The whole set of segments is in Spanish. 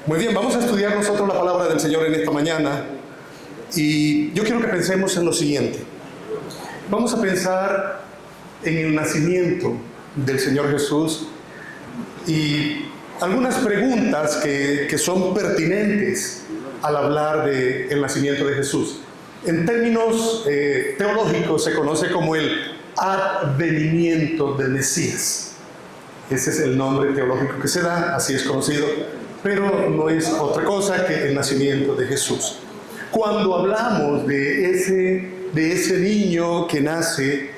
Muy bien, vamos a estudiar nosotros la palabra del Señor en esta mañana y yo quiero que pensemos en lo siguiente. Vamos a pensar en el nacimiento del Señor Jesús y algunas preguntas que son pertinentes al hablar del nacimiento de Jesús. En términos teológicos se conoce como el advenimiento del Mesías. Ese es el nombre teológico que se da, así es conocido, pero no es otra cosa que el nacimiento de Jesús. Cuando hablamos de ese niño que nace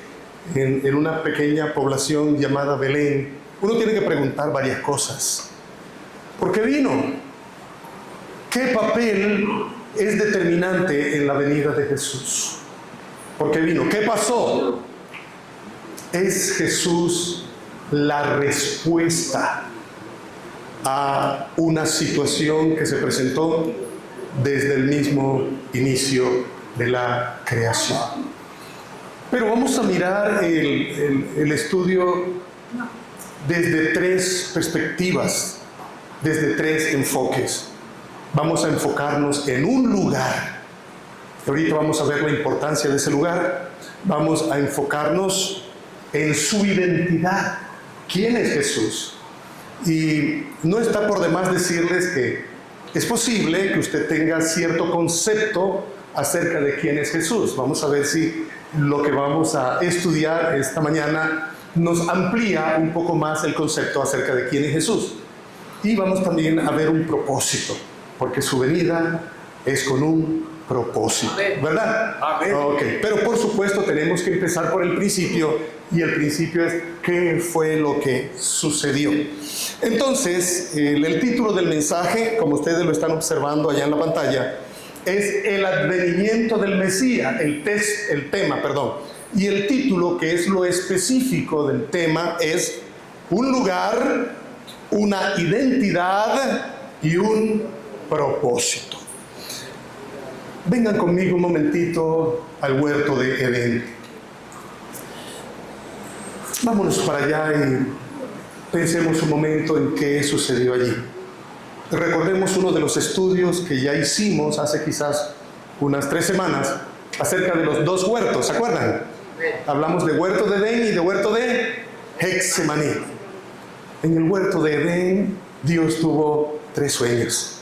en una pequeña población llamada Belén, uno tiene que preguntar varias cosas. ¿Por qué vino? ¿Qué papel es determinante en la venida de Jesús? ¿Por qué vino? ¿Qué pasó? ¿Es Jesús la respuesta a una situación que se presentó desde el mismo inicio de la creación? Pero vamos a mirar el estudio desde tres perspectivas, desde tres enfoques. Vamos a enfocarnos en un lugar. Ahorita vamos a ver la importancia de ese lugar. Vamos a enfocarnos en su identidad. ¿Quién es Jesús? Y no está por demás decirles que es posible que usted tenga cierto concepto acerca de quién es Jesús. Vamos a ver si lo que vamos a estudiar esta mañana nos amplía un poco más el concepto acerca de quién es Jesús. Y vamos también a ver un propósito, porque su venida es con un propósito, ¿verdad? Amén. Okay. Pero por supuesto tenemos que empezar por el principio, y el principio es ¿qué fue lo que sucedió? Entonces, el título del mensaje, como ustedes lo están observando allá en la pantalla, es el advenimiento del Mesías, el tema. Y el título, que es lo específico del tema, es un lugar, una identidad y un propósito. Vengan conmigo un momentito al huerto de Edén. Vámonos para allá y pensemos un momento en qué sucedió allí. Recordemos uno de los estudios que ya hicimos hace quizás unas 3 semanas acerca de los 2 huertos, ¿se acuerdan? Hablamos de huerto de Edén y de huerto de Getsemaní. En el huerto de Edén, Dios tuvo 3 sueños.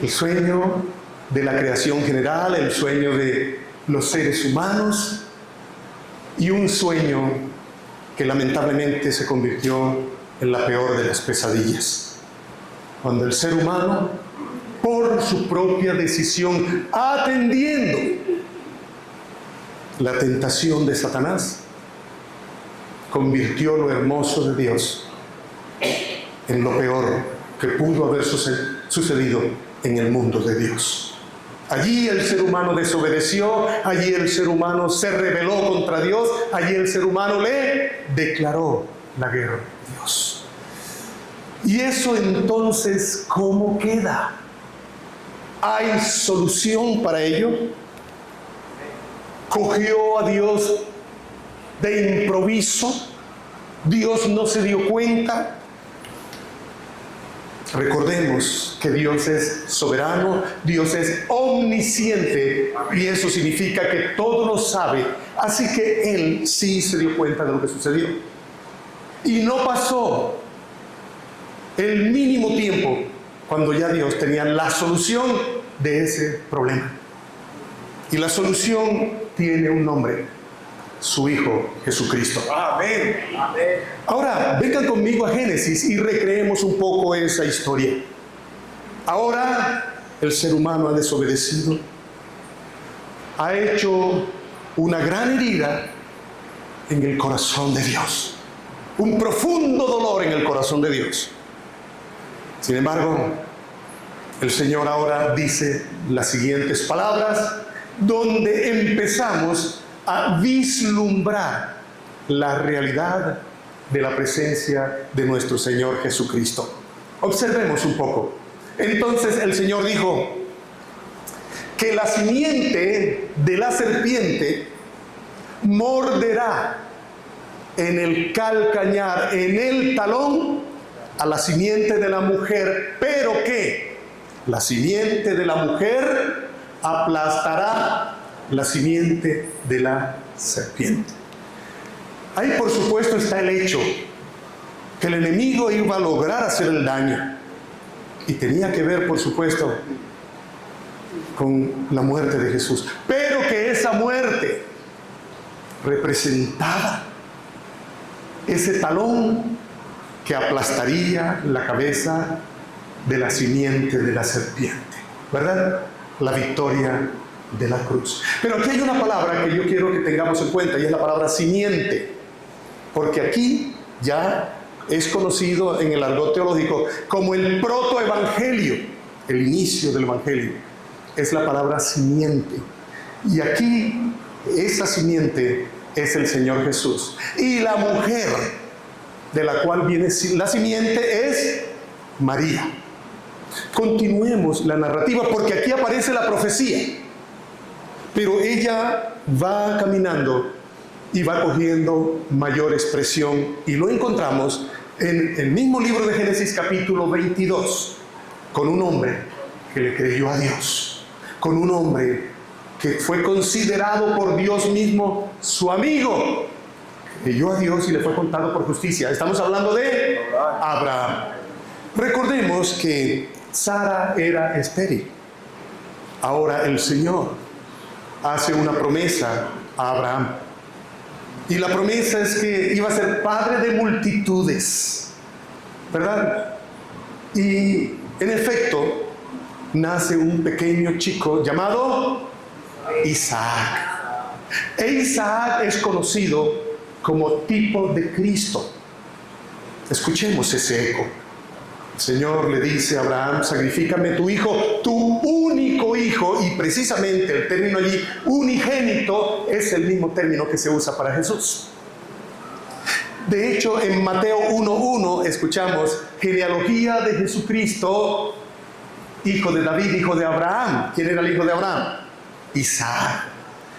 El sueño de la creación general, el sueño de los seres humanos y un sueño que lamentablemente se convirtió en la peor de las pesadillas. Cuando el ser humano, por su propia decisión, atendiendo la tentación de Satanás, convirtió lo hermoso de Dios en lo peor que pudo haber sucedido en el mundo de Dios. Allí el ser humano desobedeció, allí el ser humano se rebeló contra Dios, allí el ser humano le declaró la guerra a Dios. Y eso entonces, ¿cómo queda? ¿Hay solución para ello? ¿Cogió a Dios de improviso? ¿Dios no se dio cuenta? Recordemos que Dios es soberano, Dios es omnisciente, y eso significa que todo lo sabe. Así que Él sí se dio cuenta de lo que sucedió. Y no pasó el mínimo tiempo cuando ya Dios tenía la solución de ese problema. Y la solución tiene un nombre: su Hijo Jesucristo. Amén. Amén. Ahora, vengan conmigo a Génesis y recreemos un poco esa historia. Ahora, el ser humano ha desobedecido, ha hecho una gran herida en el corazón de Dios, un profundo dolor en el corazón de Dios. Sin embargo, el Señor ahora dice las siguientes palabras, donde empezamos a vislumbrar la realidad de la presencia de nuestro Señor Jesucristo. Observemos un poco. Entonces el Señor dijo que la simiente de la serpiente morderá en el calcañar, en el talón, a la simiente de la mujer, pero que la simiente de la mujer aplastará la simiente de la serpiente. Ahí, por supuesto, está el hecho que el enemigo iba a lograr hacer el daño, y tenía que ver, por supuesto, con la muerte de Jesús, pero que esa muerte representaba ese talón que aplastaría la cabeza de la simiente de la serpiente, ¿verdad? La victoria de la cruz. Pero aquí hay una palabra que yo quiero que tengamos en cuenta, y es la palabra simiente, porque aquí ya es conocido en el argot teológico como el protoevangelio, el inicio del evangelio, es la palabra simiente. Y aquí esa simiente es el Señor Jesús. Y la mujer de la cual viene la simiente es María. Continuemos la narrativa, porque aquí aparece la profecía, pero ella va caminando y va cogiendo mayor expresión, y lo encontramos en el mismo libro de Génesis capítulo 22, con un hombre que le creyó a Dios, con un hombre que fue considerado por Dios mismo su amigo, creyó a Dios y le fue contado por justicia. Estamos hablando de Abraham. Recordemos que Sara era estéril. Ahora el Señor hace una promesa a Abraham, y la promesa es que iba a ser padre de multitudes, ¿verdad? Y en efecto nace un pequeño chico llamado Isaac. E Isaac es conocido como tipo de Cristo. Escuchemos ese eco. El Señor le dice a Abraham: sacrifícame tu hijo, tu único hijo, y precisamente el término allí, unigénito, es el mismo término que se usa para Jesús. De hecho, en Mateo 1:1 escuchamos: genealogía de Jesucristo, hijo de David, hijo de Abraham. ¿Quién era el hijo de Abraham? Isaac.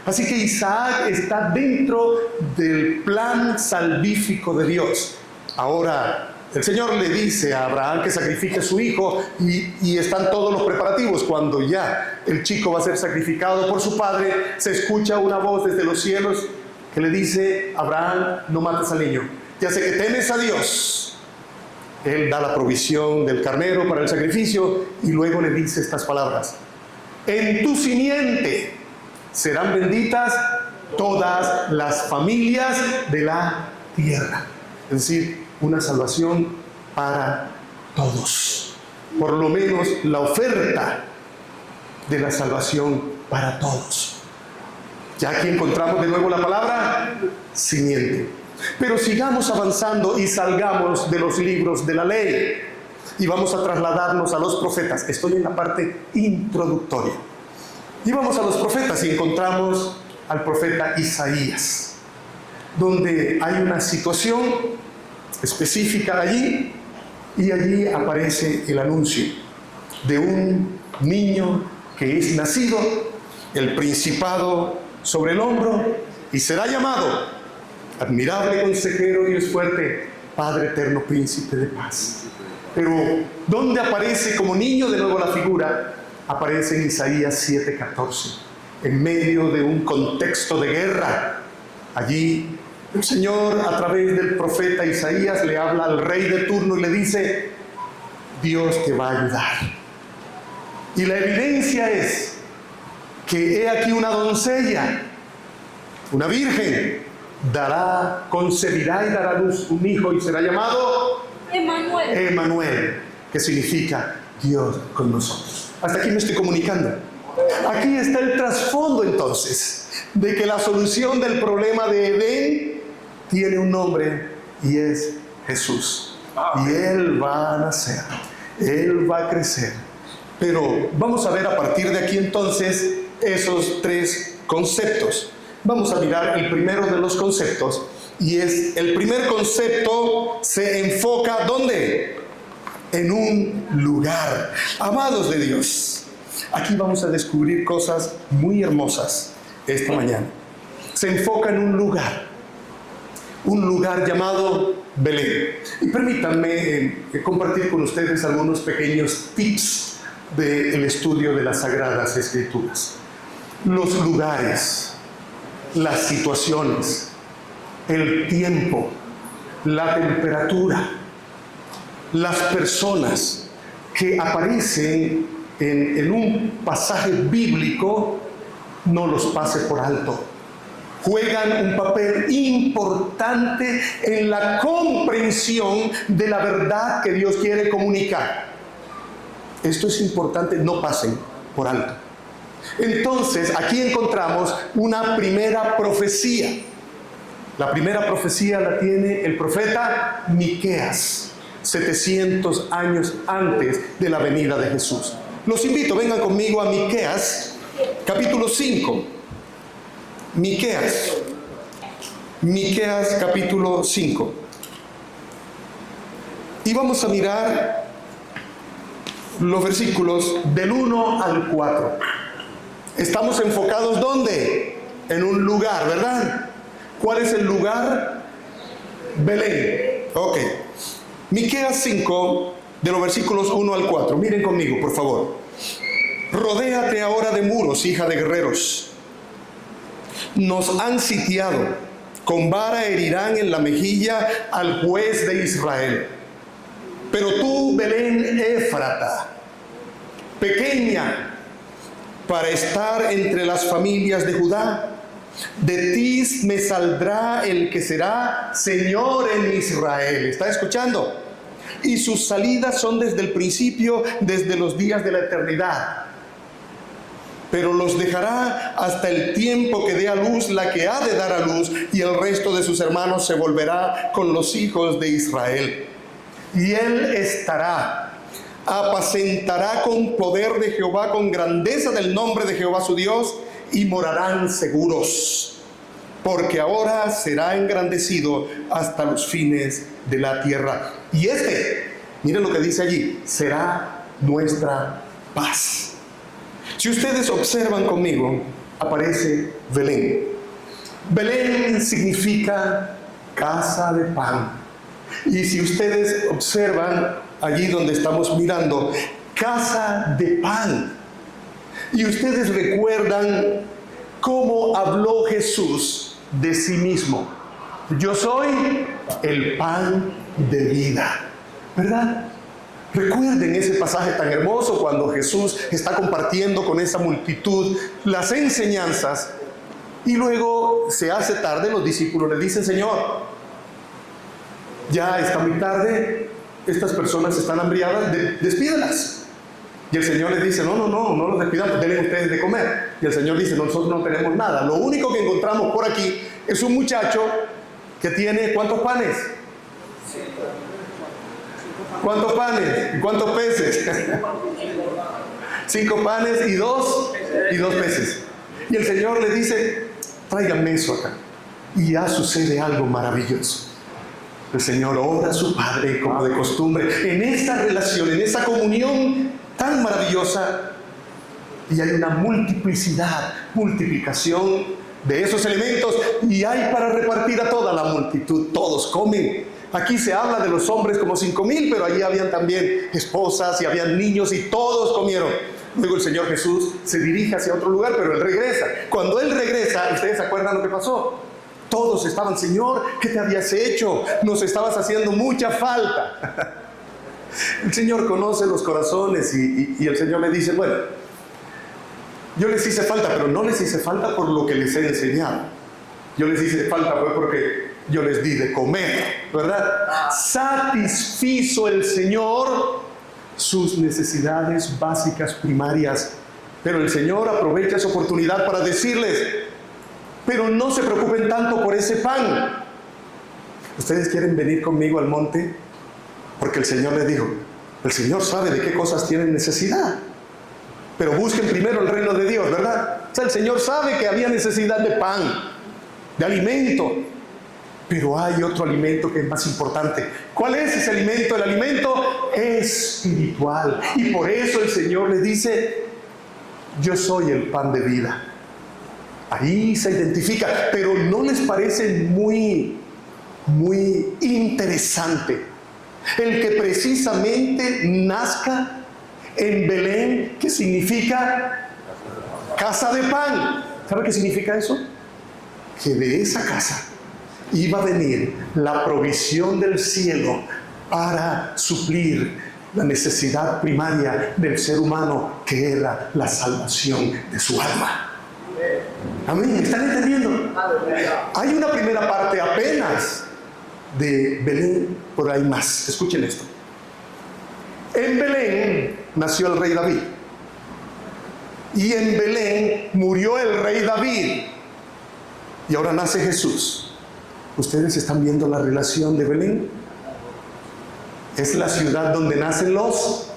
Así que Isaac está dentro del plan salvífico de Dios. Ahora, el Señor le dice a Abraham que sacrifique a su hijo, y están todos los preparativos. Cuando ya el chico va a ser sacrificado por su padre, se escucha una voz desde los cielos que le dice: Abraham, no mates al niño, ya sé que temes a Dios. Él da la provisión del carnero para el sacrificio, y luego le dice estas palabras: en tu simiente serán benditas todas las familias de la tierra. Es decir, una salvación para todos. Por lo menos la oferta de la salvación para todos. Ya aquí encontramos de nuevo la palabra simiente. Pero sigamos avanzando y salgamos de los libros de la ley y vamos a trasladarnos a los profetas. Estoy en la parte introductoria. Y vamos a los profetas y encontramos al profeta Isaías, donde hay una situación específica allí, y allí aparece el anuncio de un niño que es nacido, el principado sobre el hombro, y será llamado admirable consejero, Dios fuerte, Padre eterno, príncipe de paz. Pero ¿dónde aparece como niño de nuevo la figura? Aparece en Isaías 7:14, en medio de un contexto de guerra. Allí el Señor, a través del profeta Isaías, le habla al rey de turno y le dice: Dios te va a ayudar. Y la evidencia es que he aquí una doncella, una virgen, concebirá y dará a luz un hijo, y será llamado Emmanuel, que significa Dios con nosotros. Hasta aquí me estoy comunicando. Aquí está el trasfondo entonces de que la solución del problema de Edén tiene un nombre, y es Jesús. Y Él va a nacer, Él va a crecer. Pero vamos a ver a partir de aquí entonces esos tres conceptos. Vamos a mirar el primero de los conceptos, y es el primer concepto. Se enfoca ¿dónde? En un lugar. Amados de Dios, aquí vamos a descubrir cosas muy hermosas esta mañana. Se enfoca en un lugar. un lugar llamado Belén. Y permítanme compartir con ustedes algunos pequeños tips del estudio de las Sagradas Escrituras. Los lugares, las situaciones, el tiempo, la temperatura, las personas que aparecen en un pasaje bíblico, no los pase por alto. Juegan un papel importante en la comprensión de la verdad que Dios quiere comunicar. Esto es importante, no pasen por alto. Entonces, aquí encontramos una primera profecía. La primera profecía la tiene el profeta Miqueas, 700 años antes de la venida de Jesús. Los invito, vengan conmigo a Miqueas, capítulo 5. Miqueas, capítulo 5. Y vamos a mirar los versículos del 1 al 4. Estamos enfocados ¿dónde? En un lugar, ¿verdad? ¿Cuál es el lugar? Belén. Ok. Miqueas 5, de los versículos 1 al 4. Miren conmigo, por favor. Rodéate ahora de muros, hija de guerreros. Nos han sitiado, con vara herirán en la mejilla al juez de Israel. Pero tú, Belén Éfrata, pequeña para estar entre las familias de Judá, de ti me saldrá el que será Señor en Israel. ¿Está escuchando? Y sus salidas son desde el principio, desde los días de la eternidad. Pero los dejará hasta el tiempo que dé a luz la que ha de dar a luz, y el resto de sus hermanos se volverá con los hijos de Israel. Y él apacentará con poder de Jehová, con grandeza del nombre de Jehová su Dios, y morarán seguros, porque ahora será engrandecido hasta los fines de la tierra. Y miren lo que dice allí, será nuestra paz. Si ustedes observan conmigo, aparece Belén. Belén significa casa de pan. Y si ustedes observan allí donde estamos mirando, casa de pan. Y ustedes recuerdan cómo habló Jesús de sí mismo. Yo soy el pan de vida, ¿verdad? Recuerden ese pasaje tan hermoso cuando Jesús está compartiendo con esa multitud las enseñanzas, y luego se hace tarde, los discípulos le dicen: Señor, ya está muy tarde, estas personas están hambriadas, despídalas. Y el Señor les dice: no los despidamos, denle ustedes de comer. Y el Señor dice: nosotros no tenemos nada, lo único que encontramos por aquí es un muchacho que tiene ¿cuántos panes? ¿Cuántos panes? ¿Y cuántos peces? 5 panes y dos peces. Y el Señor le dice: tráiganme eso acá. Y ya sucede algo maravilloso. El Señor ora a su Padre como de costumbre, en esta relación, en esa comunión tan maravillosa, y hay una multiplicación de esos elementos, y hay para repartir a toda la multitud. Todos comen. Aquí se habla de los hombres como 5,000, pero allí habían también esposas y habían niños, y todos comieron. Luego el Señor Jesús se dirige hacia otro lugar, pero Él regresa. Cuando Él regresa, ¿ustedes se acuerdan lo que pasó? Todos estaban: Señor, ¿qué te habías hecho? Nos estabas haciendo mucha falta. El Señor conoce los corazones, y el Señor le dice: bueno, yo les hice falta, pero no les hice falta por lo que les he enseñado. Yo les hice falta fue porque yo les di de comer, ¿verdad? Satisfizo el Señor sus necesidades básicas primarias. Pero el Señor aprovecha esa oportunidad para decirles: pero no se preocupen tanto por ese pan. ¿Ustedes quieren venir conmigo al monte? Porque el Señor les dijo: el Señor sabe de qué cosas tienen necesidad, pero busquen primero el reino de Dios, ¿verdad? O sea, el Señor sabe que había necesidad de pan, de alimento, pero hay otro alimento que es más importante. ¿Cuál es ese alimento? El alimento espiritual. Y por eso el Señor les dice: yo soy el pan de vida. Ahí se identifica, pero ¿no les parece muy muy interesante. El que precisamente nazca en Belén, que significa casa de pan. ¿Sabe qué significa eso? Que de esa casa iba a venir la provisión del cielo para suplir la necesidad primaria del ser humano, que era la salvación de su alma. Amén, ¿están entendiendo? Hay una primera parte apenas de Belén, pero hay más. Escuchen esto. En Belén nació el rey David. Y en Belén murió el rey David. Y ahora nace Jesús. ¿Ustedes están viendo la relación de Belén? Es la ciudad donde nacen los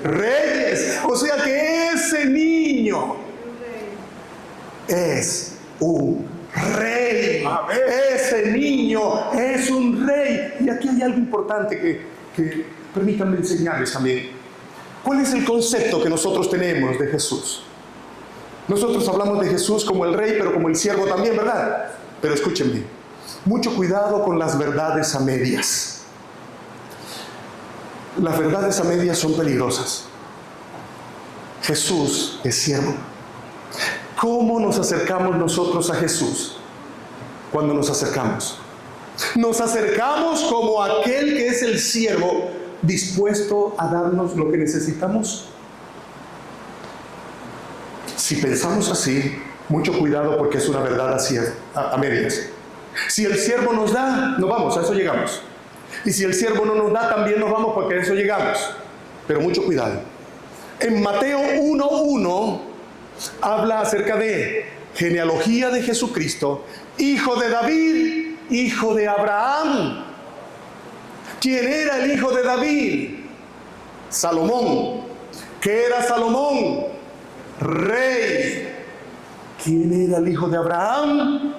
reyes. O sea que ese niño es un rey. Ese niño es un rey. Y aquí hay algo importante que permítanme enseñarles también. ¿Cuál es el concepto que nosotros tenemos de Jesús? Nosotros hablamos de Jesús como el rey, pero como el siervo también, ¿verdad? Pero escúchenme, mucho cuidado con las verdades a medias. Las verdades a medias son peligrosas. Jesús es siervo. ¿Cómo nos acercamos nosotros a Jesús? Cuando nos acercamos como aquel que es el siervo, dispuesto a darnos lo que necesitamos. Si pensamos así, mucho cuidado, porque es una verdad así a medias. Si el siervo nos da, nos vamos, a eso llegamos. Y si el siervo no nos da, también nos vamos, porque a eso llegamos. Pero mucho cuidado. En Mateo 1:1 habla acerca de genealogía de Jesucristo, hijo de David, hijo de Abraham. ¿Quién era el hijo de David? Salomón. ¿Qué era Salomón? Rey. ¿Quién era el hijo de Abraham?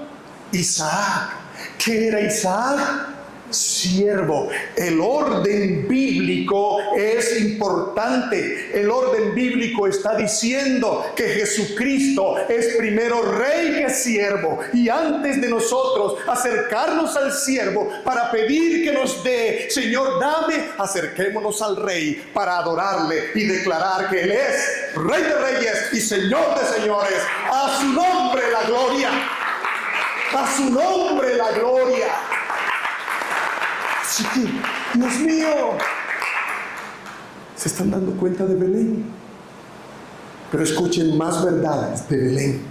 Isaac. ¿Qué era Isaac? Siervo. El orden bíblico es importante. El orden bíblico está diciendo que Jesucristo es primero rey que siervo. Y antes de nosotros acercarnos al siervo para pedir que nos dé, Señor, dame, acerquémonos al rey para adorarle y declarar que Él es Rey de reyes y Señor de señores. A su nombre la gloria. A su nombre la gloria. Así que, Dios mío, ¿se están dando cuenta de Belén? Pero escuchen más verdades de Belén.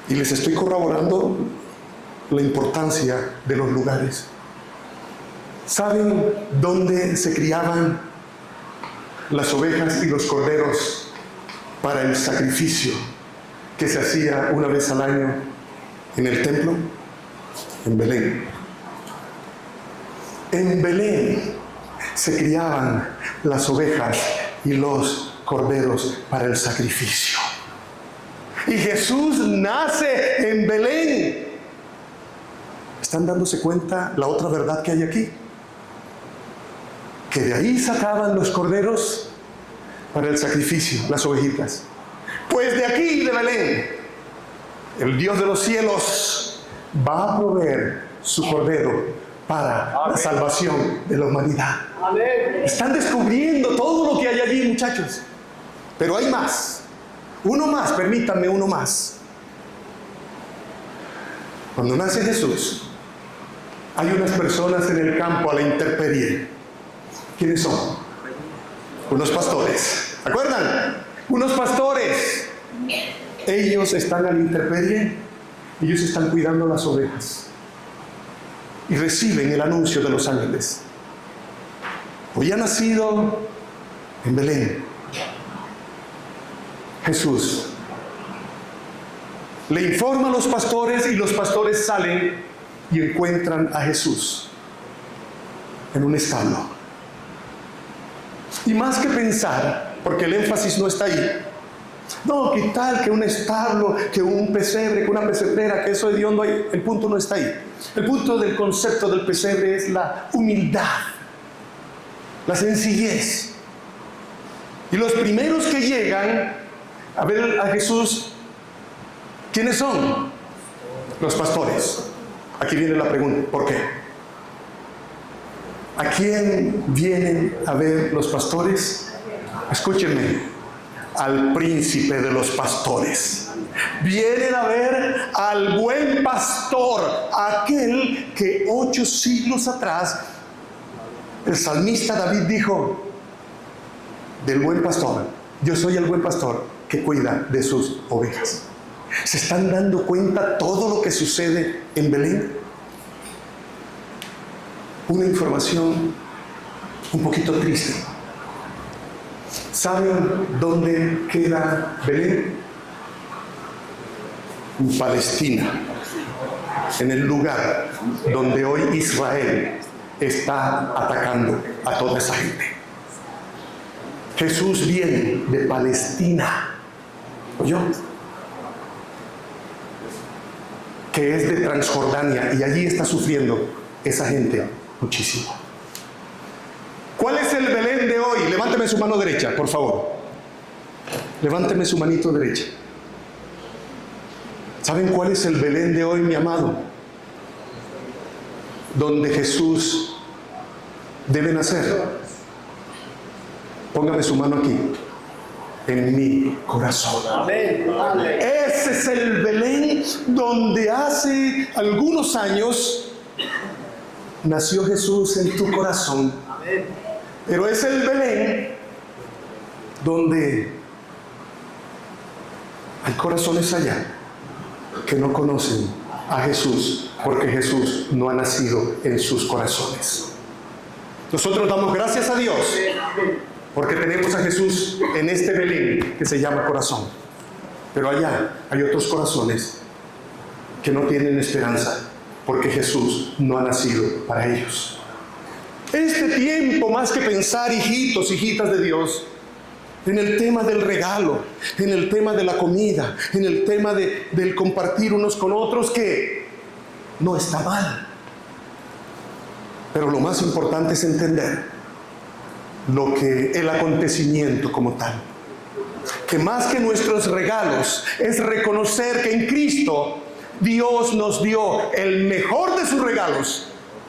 Y les estoy corroborando la importancia de los lugares. ¿Saben dónde se criaban las ovejas y los corderos para el sacrificio que se hacía una vez al año en el templo? En Belén. En Belén se criaban las ovejas y los corderos para el sacrificio. Y Jesús nace en Belén. ¿Están dándose cuenta la otra verdad que hay aquí? Que de ahí sacaban los corderos para el sacrificio, las ovejitas. Pues de aquí, de Belén, el Dios de los cielos va a proveer su cordero para la salvación de la humanidad. Amén. Están descubriendo todo lo que hay allí, muchachos. Pero hay más. Uno más, permítanme uno más. Cuando nace Jesús, hay unas personas en el campo a la intemperie. ¿Quiénes son? Unos pastores. ¿Se acuerdan? Unos pastores. Ellos están a la intemperie. Ellos están cuidando las ovejas. Y reciben el anuncio de los ángeles. Hoy ha nacido en Belén Jesús. Le informa a los pastores y los pastores salen y encuentran a Jesús en un establo. Y más que pensar, porque el énfasis no está ahí. No, ¿qué tal que un establo, que un pesebre, que una pesebrera, que eso de Dios no hay? El punto no está ahí. El punto del concepto del pesebre es la humildad, la sencillez. Y los primeros que llegan a ver a Jesús, ¿quiénes son? Los pastores. Aquí viene la pregunta, ¿por qué? ¿A quién vienen a ver los pastores? Escúchenme, al príncipe de los pastores. Vienen a ver al buen pastor, aquel que 8 siglos atrás el salmista David dijo del buen pastor: yo soy el buen pastor que cuida de sus ovejas. ¿Se están dando cuenta todo lo que sucede en Belén? Una información un poquito triste. ¿Saben dónde queda Belén? En Palestina, en el lugar donde hoy Israel está atacando a toda esa gente. Jesús viene de Palestina, ¿oyó? Que es de Transjordania, y allí está sufriendo esa gente muchísimo. ¿Cuál es el Belén de hoy? Levánteme su mano derecha, por favor. Levánteme su manito derecha. ¿Saben cuál es el Belén de hoy, mi amado? Donde Jesús debe nacer. Póngame su mano aquí, en mi corazón. Ese es el Belén donde hace algunos años nació Jesús en tu corazón. Pero es el Belén donde hay corazones allá que no conocen a Jesús, porque Jesús no ha nacido en sus corazones. Nosotros damos gracias a Dios porque tenemos a Jesús en este Belén que se llama corazón. Pero allá hay otros corazones que no tienen esperanza porque Jesús no ha nacido para ellos. Este tiempo, más que pensar, hijitos, hijitas de Dios, en el tema del regalo, en el tema de la comida, en el tema del compartir unos con otros, que no está mal. Pero lo más importante es entender lo que el acontecimiento como tal. Que más que nuestros regalos es reconocer que en Cristo Dios nos dio el mejor de sus regalos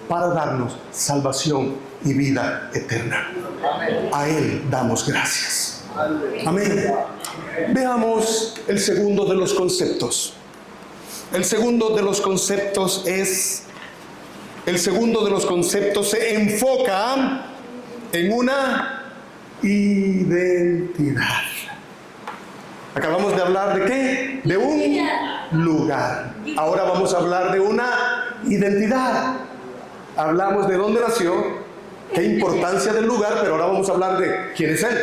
para darnos salvación y vida eterna. A Él damos gracias. Amén. Veamos el segundo de los conceptos. El segundo de los conceptos se enfoca en una identidad. Acabamos de hablar de ¿qué? De un lugar. Ahora vamos a hablar de una identidad. Hablamos de dónde nació, qué importancia del lugar, pero ahora vamos a hablar de quién es Él.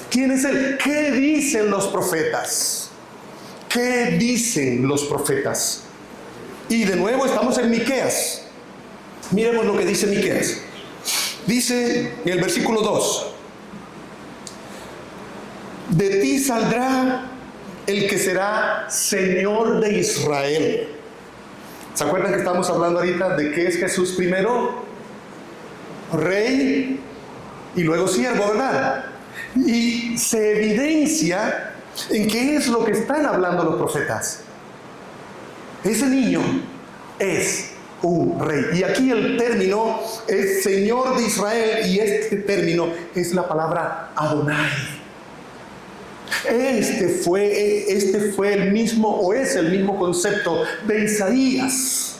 ¿Quién es Él? ¿Qué dicen los profetas? ¿Qué dicen los profetas? Y de nuevo estamos en Miqueas. Miremos lo que dice Miqueas. Dice en el versículo 2: de ti saldrá el que será Señor de Israel. ¿Se acuerdan que estamos hablando ahorita de qué es Jesús primero? Rey y luego siervo, ¿verdad? Y se evidencia en qué es lo que están hablando los profetas. Ese niño es un rey. Y aquí el término es Señor de Israel, y este término es la palabra Adonai. Este fue el mismo, o es el mismo concepto de Isaías.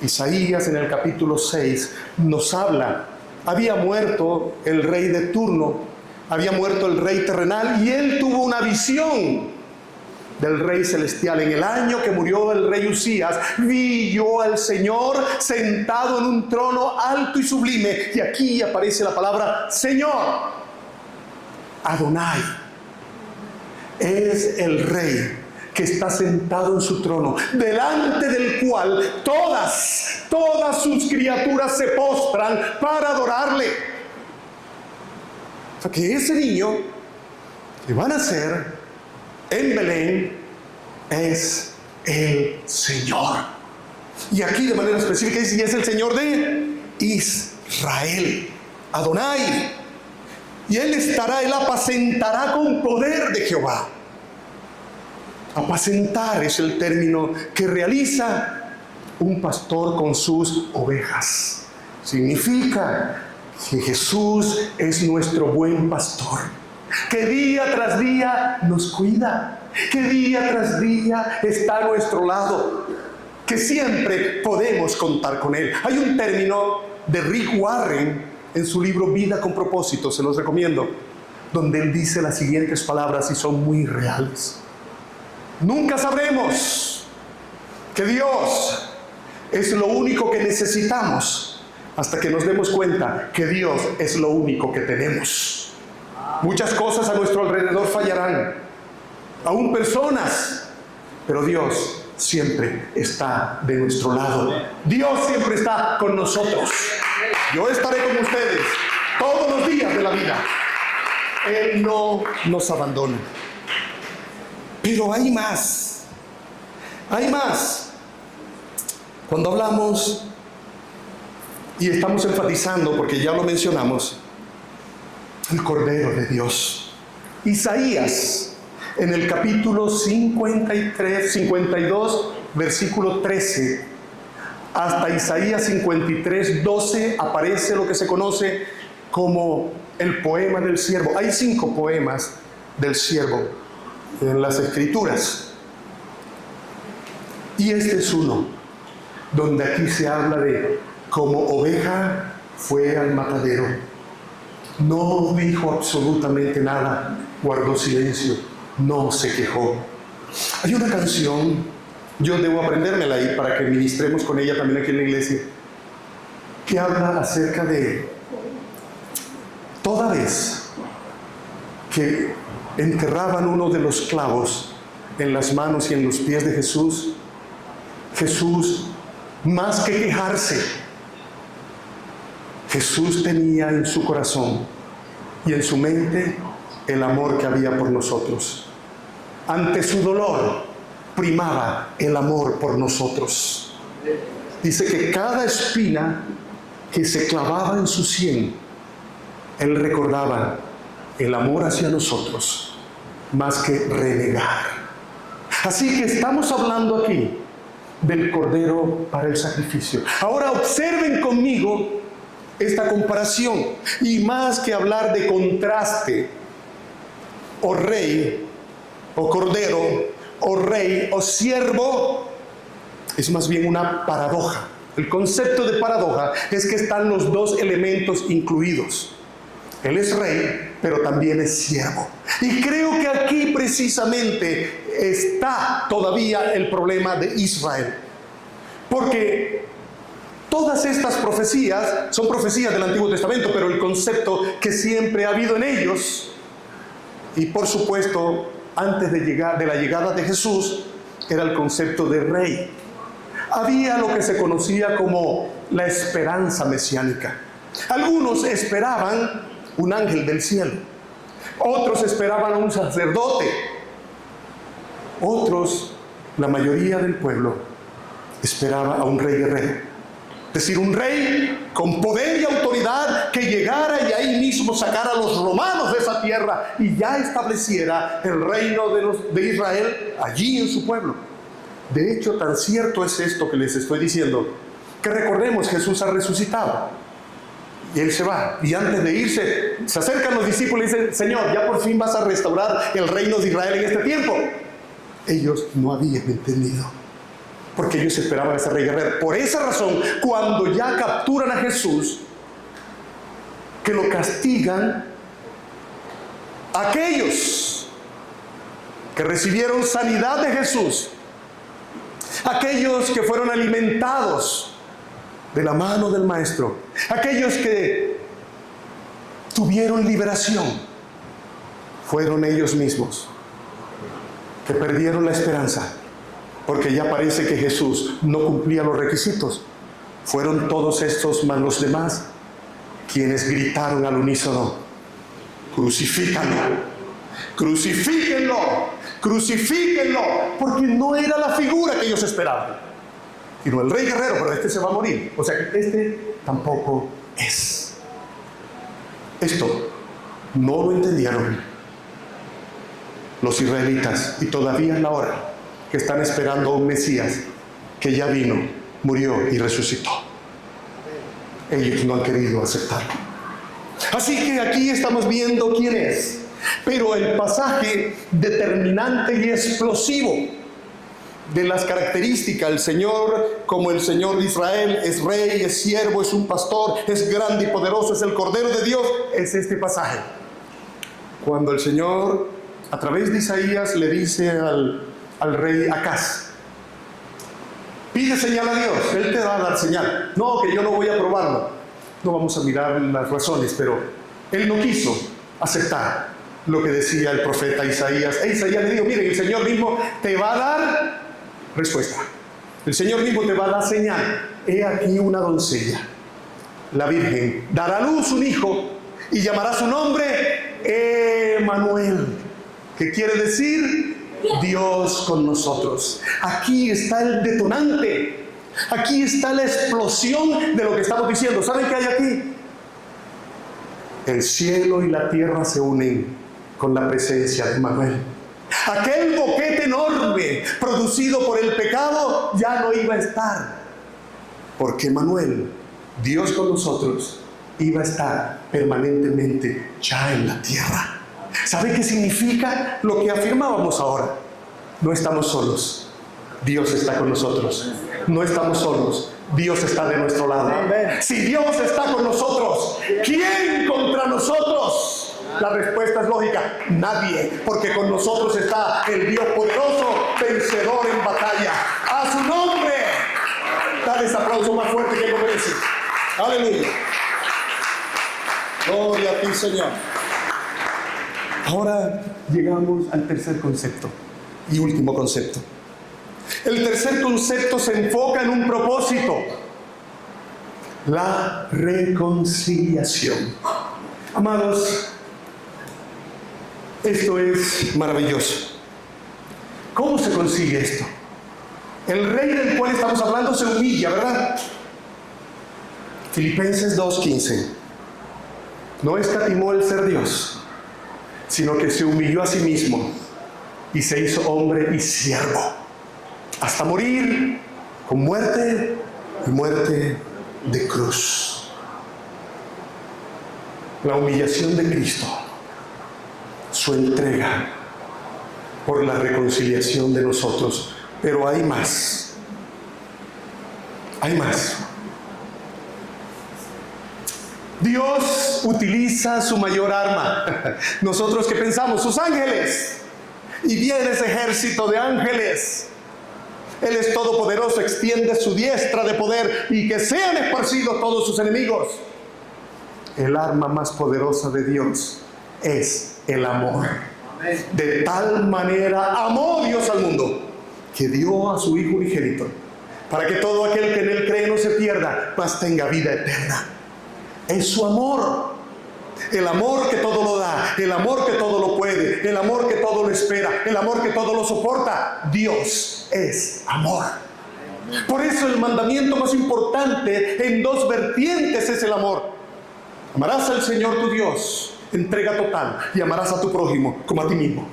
Isaías en el capítulo 6 nos habla. Había muerto el rey de turno, había muerto el rey terrenal, y él tuvo una visión del rey celestial. En el año que murió el rey Usías, vi yo al Señor sentado en un trono alto y sublime. Y aquí aparece la palabra Señor. Adonai es el rey que está sentado en su trono, delante del cual todas sus criaturas se postran para adorarle. O sea que ese niño que va a nacer en Belén es el Señor. Y aquí de manera específica dice: y es el Señor de Israel, Adonai. Y él apacentará con poder de Jehová. Apacentar es el término que realiza un pastor con sus ovejas. Significa que Jesús es nuestro buen pastor, que día tras día nos cuida, que día tras día está a nuestro lado, que siempre podemos contar con Él. Hay un término de Rick Warren en su libro Vida con Propósito, se los recomiendo, donde él dice las siguientes palabras y son muy reales. Nunca sabremos que Dios es lo único que necesitamos hasta que nos demos cuenta que Dios es lo único que tenemos. Muchas cosas a nuestro alrededor fallarán, aún personas, pero Dios siempre está de nuestro lado. Dios siempre está con nosotros. Yo estaré con ustedes todos los días de la vida. Él no nos abandona. Pero hay más. Hay más. Cuando hablamos y estamos enfatizando, porque ya lo mencionamos, el Cordero de Dios. Isaías, en el capítulo 52, versículo 13, hasta Isaías 53, 12, aparece lo que se conoce como el poema del siervo. Hay 5 poemas del siervo en las Escrituras. Y este es uno, donde aquí se habla de como oveja fue al matadero. No dijo absolutamente nada, guardó silencio, no se quejó. Hay una canción, yo debo aprendérmela ahí para que ministremos con ella también aquí en la iglesia, que habla acerca de toda vez que enterraban uno de los clavos en las manos y en los pies de Jesús, Jesús, más que quejarse, Jesús tenía en su corazón y en su mente el amor que había por nosotros. Ante su dolor primaba el amor por nosotros. Dice que cada espina que se clavaba en su sien, Él recordaba el amor hacia nosotros más que renegar. Así que estamos hablando aquí del Cordero para el sacrificio. Ahora observen conmigo esta comparación, y más que hablar de contraste, o rey, o cordero, o rey, o siervo, es más bien una paradoja. El concepto de paradoja es que están los dos elementos incluidos. Él es rey, pero también es siervo. Y creo que aquí precisamente está todavía el problema de Israel. Porque todas estas profecías son profecías del Antiguo Testamento, pero el concepto que siempre ha habido en ellos, y por supuesto antes de la llegada de Jesús, era el concepto de rey. Había lo que se conocía como la esperanza mesiánica. Algunos esperaban un ángel del cielo, otros esperaban a un sacerdote, otros, la mayoría del pueblo, esperaba a un rey guerrero. Es decir, un rey con poder y autoridad que llegara y ahí mismo sacara a los romanos de esa tierra y ya estableciera el reino de Israel allí en su pueblo. De hecho, tan cierto es esto que les estoy diciendo, que recordemos, Jesús ha resucitado y Él se va. Y antes de irse, se acercan los discípulos y dicen: Señor, ya por fin vas a restaurar el reino de Israel en este tiempo. Ellos no habían entendido, porque ellos esperaban a ese rey guerrero. Por esa razón, cuando ya capturan a Jesús, que lo castigan, aquellos que recibieron sanidad de Jesús, aquellos que fueron alimentados de la mano del Maestro, aquellos que tuvieron liberación, fueron ellos mismos que perdieron la esperanza, porque ya parece que Jesús no cumplía los requisitos. Fueron todos estos más los demás quienes gritaron al unísono: crucifícanlo, crucifíquenlo, crucifíquenlo, porque no era la figura que ellos esperaban, sino el rey guerrero. Pero este se va a morir, o sea que este tampoco es. Esto no lo entendieron los israelitas, y todavía es la hora que están esperando a un Mesías que ya vino murió y resucitó. Ellos no han querido aceptarlo. Así que aquí estamos viendo quién es. Pero el pasaje determinante y explosivo de las características del Señor, como el Señor de Israel, es rey, es siervo, es un pastor, es grande y poderoso, es el Cordero de Dios, es este pasaje. Cuando el Señor, a través de Isaías, le dice al rey Acaz: pide señal a Dios, Él te va a dar señal. No, que yo no voy a probarlo. No vamos a mirar las razones, pero Él no quiso aceptar lo que decía el profeta Isaías. E Isaías le dijo: mire, el Señor mismo te va a dar respuesta. El Señor mismo te va a dar señal. He aquí una doncella, la Virgen, dará a luz un hijo y llamará su nombre Emmanuel, que quiere decir Dios con nosotros. Aquí está el detonante. Aquí está la explosión de lo que estamos diciendo. ¿Saben qué hay aquí? El cielo y la tierra se unen con la presencia de Emmanuel. Aquel boquete enorme producido por el pecado ya no iba a estar, porque Emmanuel, Dios con nosotros, iba a estar permanentemente ya en la tierra. ¿Sabe qué significa lo que afirmábamos ahora? No estamos solos. Dios está con nosotros. No estamos solos. Dios está de nuestro lado. Si Dios está con nosotros, ¿quién contra nosotros? La respuesta es lógica: nadie, porque con nosotros está el Dios poderoso, vencedor en batalla. ¡A su nombre! Dale ese aplauso más fuerte que lo merece. ¡Aleluya! Gloria a ti, Señor. Ahora llegamos al tercer concepto y último concepto. El tercer concepto se enfoca en un propósito: la reconciliación. Amados, esto es maravilloso. ¿Cómo se consigue esto? El rey del cual estamos hablando se humilla, ¿verdad? Filipenses 2:15. No escatimó el ser Dios, sino que se humilló a sí mismo y se hizo hombre y siervo, hasta morir con muerte y muerte de cruz. La humillación de Cristo, su entrega por la reconciliación de nosotros. Pero hay más. Hay más. Dios utiliza su mayor arma. Nosotros que pensamos, sus ángeles. Y viene ese ejército de ángeles. Él es todopoderoso, extiende su diestra de poder y que sean esparcidos todos sus enemigos. El arma más poderosa de Dios es el amor. De tal manera amó Dios al mundo que dio a su Hijo unigénito, para que todo aquel que en Él cree no se pierda, mas tenga vida eterna. Es su amor. El amor que todo lo da, el amor que todo lo puede, el amor que todo lo espera, el amor que todo lo soporta. Dios es amor. Por eso el mandamiento más importante en dos vertientes es el amor. Amarás al Señor tu Dios, entrega total, y amarás a tu prójimo como a ti mismo.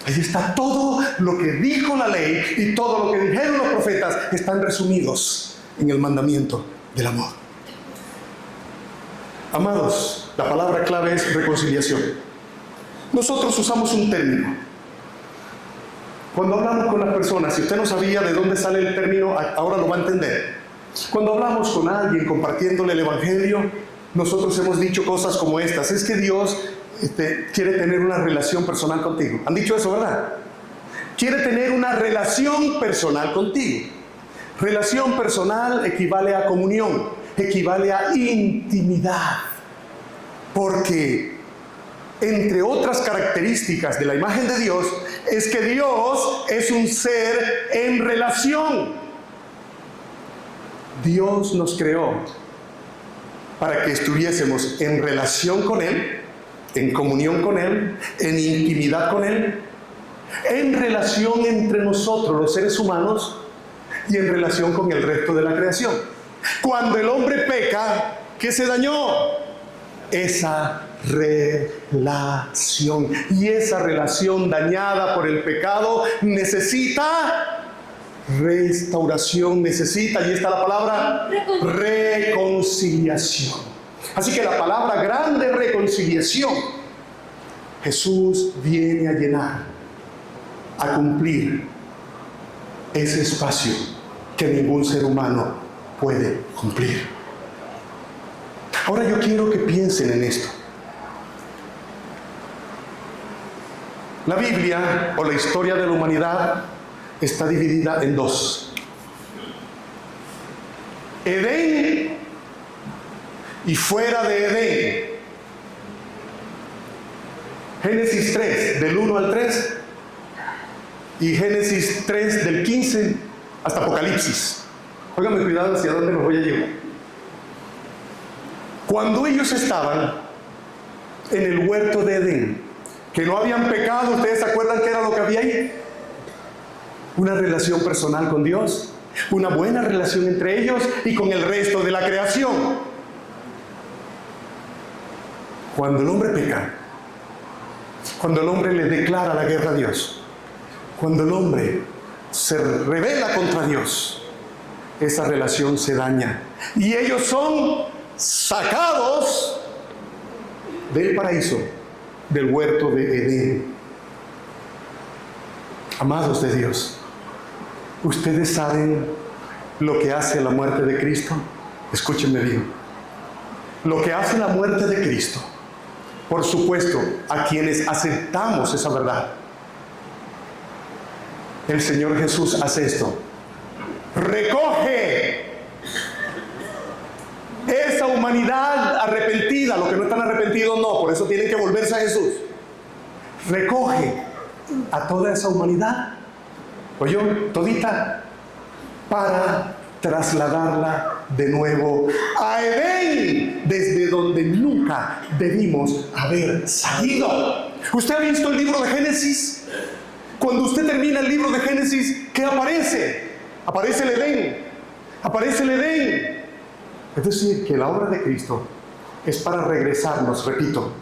Ahí está todo lo que dijo la ley y todo lo que dijeron los profetas, están resumidos en el mandamiento del amor. Amados, la palabra clave es reconciliación. Nosotros usamos un término. Cuando hablamos con las personas, si usted no sabía de dónde sale el término, ahora lo va a entender. Cuando hablamos con alguien compartiéndole el Evangelio, nosotros hemos dicho cosas como estas: es que Dios quiere tener una relación personal contigo. ¿Han dicho eso, verdad? Quiere tener una relación personal contigo. Relación personal equivale a comunión, equivale a intimidad. Porque, entre otras características de la imagen de Dios, es que Dios es un ser en relación. Dios nos creó para que estuviésemos en relación con Él, en comunión con Él, en intimidad con Él, en relación entre nosotros los seres humanos y en relación con el resto de la creación. Cuando el hombre peca, ¿qué se dañó? Esa relación. Y esa relación dañada por el pecado necesita restauración, necesita, y está la palabra, reconciliación. Así que la palabra grande, reconciliación, Jesús viene a llenar, a cumplir ese espacio que ningún ser humano puede cumplir. Ahora yo quiero que piensen en esto. La Biblia o la historia de la humanidad está dividida en dos: Edén y fuera de Edén. Génesis 3, del 1 al 3, y Génesis 3, del 15 hasta Apocalipsis. Óigame cuidado hacia dónde los voy a llevar. Cuando ellos estaban en el huerto de Edén, que no habían pecado, ¿ustedes se acuerdan qué era lo que había ahí? Una relación personal con Dios, una buena relación entre ellos y con el resto de la creación. Cuando el hombre peca, cuando el hombre le declara la guerra a Dios, cuando el hombre se rebela contra Dios, esa relación se daña y ellos son sacados del paraíso, del huerto de Edén. Amados de Dios, ¿ustedes saben lo que hace la muerte de Cristo? Escúchenme bien. Lo que hace la muerte de Cristo, por supuesto, a quienes aceptamos esa verdad, el Señor Jesús hace esto: recoge esa humanidad arrepentida. Los que no están arrepentidos no, por eso tienen que volverse a Jesús. Recoge a toda esa humanidad, oye, todita, para trasladarla de nuevo a Edén, desde donde nunca debimos haber salido. ¿Usted ha visto el libro de Génesis? Cuando usted termina el libro de Génesis, ¿qué aparece? Aparece el Edén. Aparece el Edén. Es decir, que la obra de Cristo es para regresarnos, repito,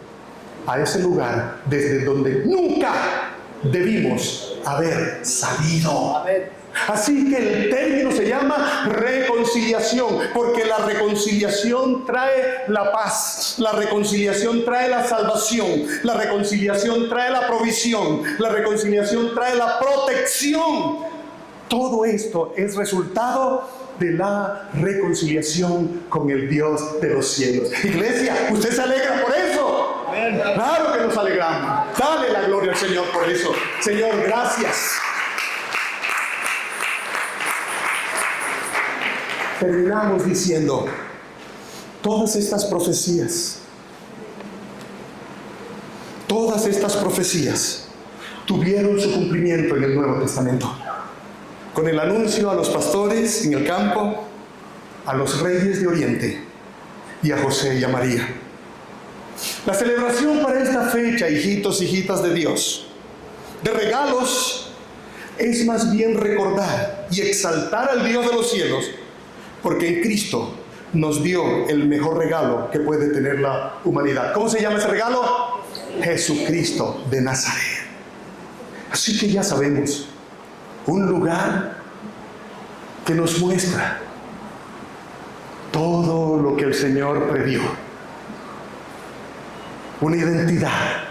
a ese lugar desde donde nunca debimos haber salido. Así que el término se llama reconciliación, porque la reconciliación trae la paz, la reconciliación trae la salvación, la reconciliación trae la provisión, la reconciliación trae la protección. Todo esto es resultado de la reconciliación con el Dios de los cielos. Iglesia, ¿usted se alegra por eso? Claro que nos alegramos. Dale la gloria al Señor por eso. Señor, gracias. Terminamos diciendo, todas estas profecías tuvieron su cumplimiento en el Nuevo Testamento, con el anuncio a los pastores en el campo, a los reyes de Oriente y a José y a María. La celebración para esta fecha, hijitos, hijitas de Dios, de regalos, es más bien recordar y exaltar al Dios de los cielos, porque en Cristo nos dio el mejor regalo que puede tener la humanidad. ¿Cómo se llama ese regalo? Jesucristo de Nazaret. Así que ya sabemos, un lugar que nos muestra todo lo que el Señor previó. Una identidad: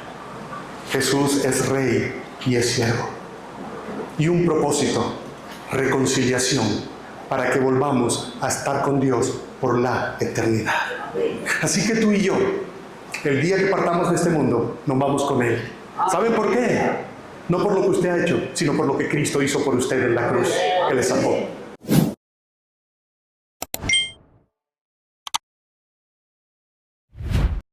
Jesús es Rey y es siervo. Y un propósito: reconciliación, para que volvamos a estar con Dios por la eternidad. Así que tú y yo, el día que partamos de este mundo, nos vamos con Él. ¿Saben por qué? No por lo que usted ha hecho, sino por lo que Cristo hizo por usted en la cruz, que le salvó.